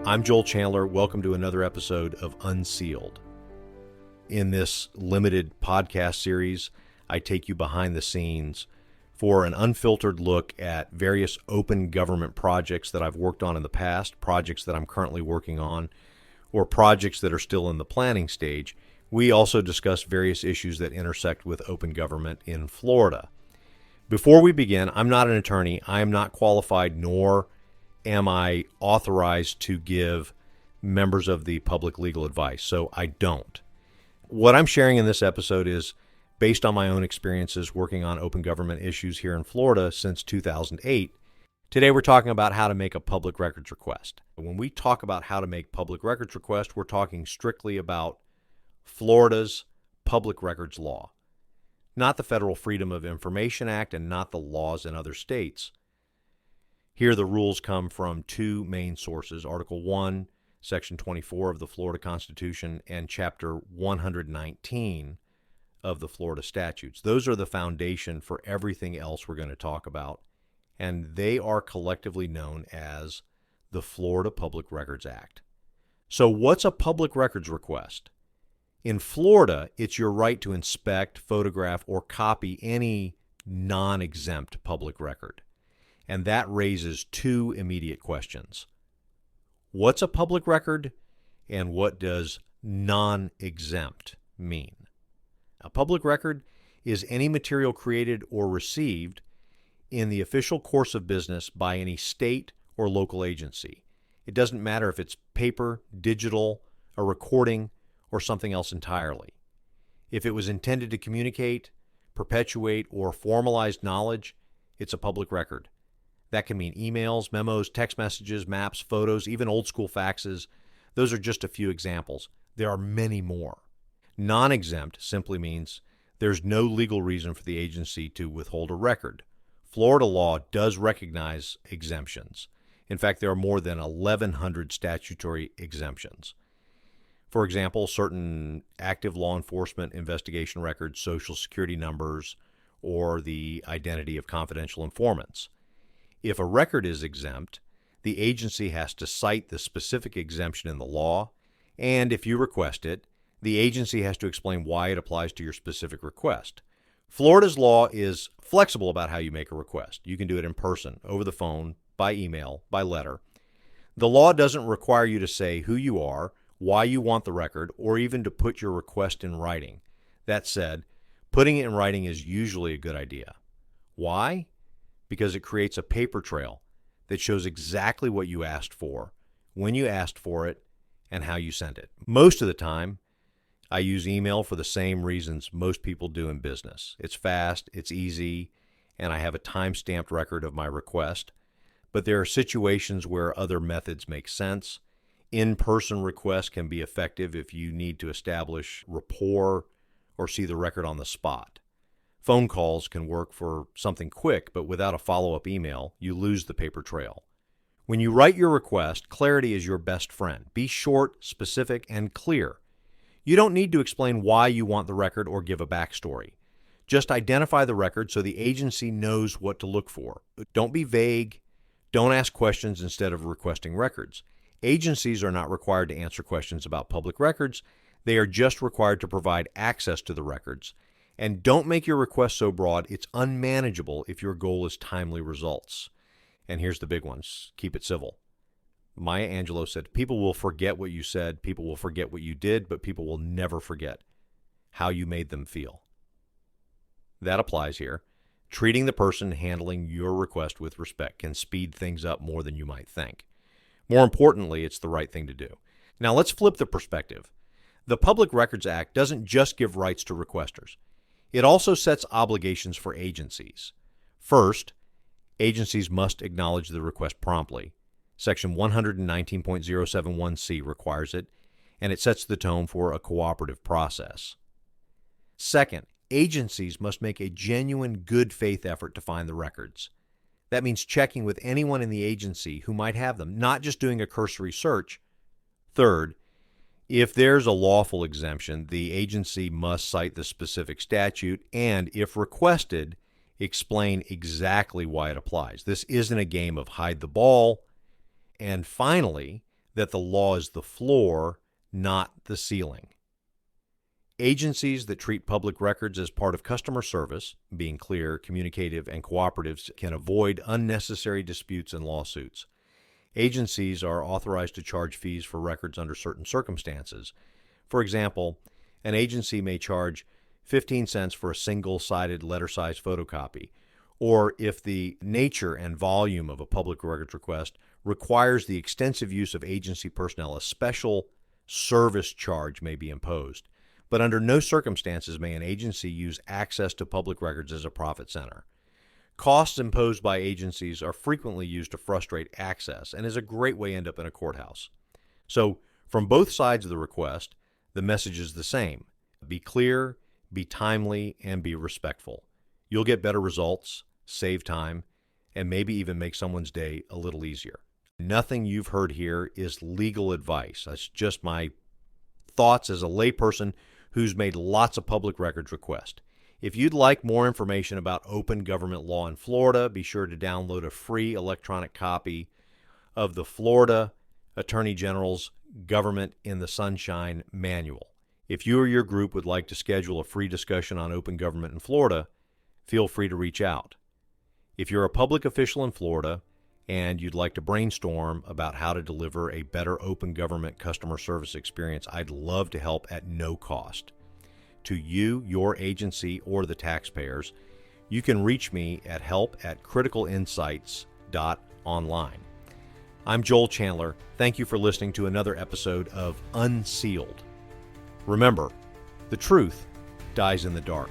I'm Joel Chandler. Welcome to another episode of Unsealed. In this limited podcast series, I take you behind the scenes for an unfiltered look at various open government projects that I've worked on in the past, projects that I'm currently working on, or projects that are still in the planning stage. We also discuss various issues that intersect with open government in Florida. Before we begin, I'm not an attorney. I am not qualified, nor am I authorized to give members of the public legal advice, so I don't. What I'm sharing in this episode is based on my own experiences working on open government issues here in Florida since 2008. Today we're talking about how to make a public records request. When we talk about how to make public records requests, we're talking strictly about Florida's public records law, not the Federal Freedom of Information Act and not the laws in other states. Here the rules come from two main sources, Article 1, Section 24 of the Florida Constitution, and Chapter 119 of the Florida statutes. Those are the foundation for everything else we're going to talk about, and they are collectively known as the Florida Public Records Act. So what's a public records request? In Florida, it's your right to inspect, photograph, or copy any non-exempt public record. And that raises two immediate questions. What's a public record, and what does non-exempt mean? A public record is any material created or received in the official course of business by any state or local agency. It doesn't matter if it's paper, digital, a recording, or something else entirely. If it was intended to communicate, perpetuate, or formalize knowledge, it's a public record. That can mean emails, memos, text messages, maps, photos, even old school faxes. Those are just a few examples. There are many more. Non-exempt simply means there's no legal reason for the agency to withhold a record. Florida law does recognize exemptions. In fact, there are more than 1,100 statutory exemptions. For example, certain active law enforcement investigation records, social security numbers, or the identity of confidential informants. If a record is exempt, the agency has to cite the specific exemption in the law, and if you request it, the agency has to explain why it applies to your specific request. Florida's law is flexible about how you make a request. You can do it in person, over the phone, by email, by letter. The law doesn't require you to say who you are, why you want the record, or even to put your request in writing. That said, putting it in writing is usually a good idea. Why? Because it creates a paper trail that shows exactly what you asked for, when you asked for it, and how you sent it. Most of the time, I use email for the same reasons most people do in business. It's fast, it's easy, and I have a time-stamped record of my request. But there are situations where other methods make sense. In-person requests can be effective if you need to establish rapport or see the record on the spot. Phone calls can work for something quick, but without a follow-up email, you lose the paper trail. When you write your request, clarity is your best friend. Be short, specific, and clear. You don't need to explain why you want the record or give a backstory. Just identify the record so the agency knows what to look for. Don't be vague. Don't ask questions instead of requesting records. Agencies are not required to answer questions about public records. They are just required to provide access to the records. And don't make your request so broad it's unmanageable if your goal is timely results. And here's the big ones. Keep it civil. Maya Angelou said, people will forget what you said, people will forget what you did, but people will never forget how you made them feel. That applies here. Treating the person handling your request with respect can speed things up more than you might think. More importantly, it's the right thing to do. Now let's flip the perspective. The Public Records Act doesn't just give rights to requesters. It also sets obligations for agencies. First, agencies must acknowledge the request promptly. Section 119.071C requires it, and it sets the tone for a cooperative process. Second, agencies must make a genuine good faith effort to find the records. That means checking with anyone in the agency who might have them, not just doing a cursory search. Third, if there's a lawful exemption, the agency must cite the specific statute and, if requested, explain exactly why it applies. This isn't a game of hide the ball. And finally, that the law is the floor, not the ceiling. Agencies that treat public records as part of customer service, being clear, communicative, and cooperative, can avoid unnecessary disputes and lawsuits. Agencies are authorized to charge fees for records under certain circumstances. For example, an agency may charge 15 cents for a single-sided letter-size photocopy, or if the nature and volume of a public records request requires the extensive use of agency personnel, a special service charge may be imposed. But under no circumstances may an agency use access to public records as a profit center. Costs imposed by agencies are frequently used to frustrate access and is a great way to end up in a courthouse. So, from both sides of the request, the message is the same. Be clear, be timely, and be respectful. You'll get better results, save time, and maybe even make someone's day a little easier. Nothing you've heard here is legal advice. That's just my thoughts as a layperson who's made lots of public records requests. If you'd like more information about open government law in Florida, be sure to download a free electronic copy of the Florida Attorney General's Government in the Sunshine Manual. If you or your group would like to schedule a free discussion on open government in Florida, feel free to reach out. If you're a public official in Florida and you'd like to brainstorm about how to deliver a better open government customer service experience, I'd love to help at no cost to you, your agency, or the taxpayers. You can reach me at help@criticalinsights.online. I'm Joel Chandler. Thank you for listening to another episode of Unsealed. Remember, the truth dies in the dark.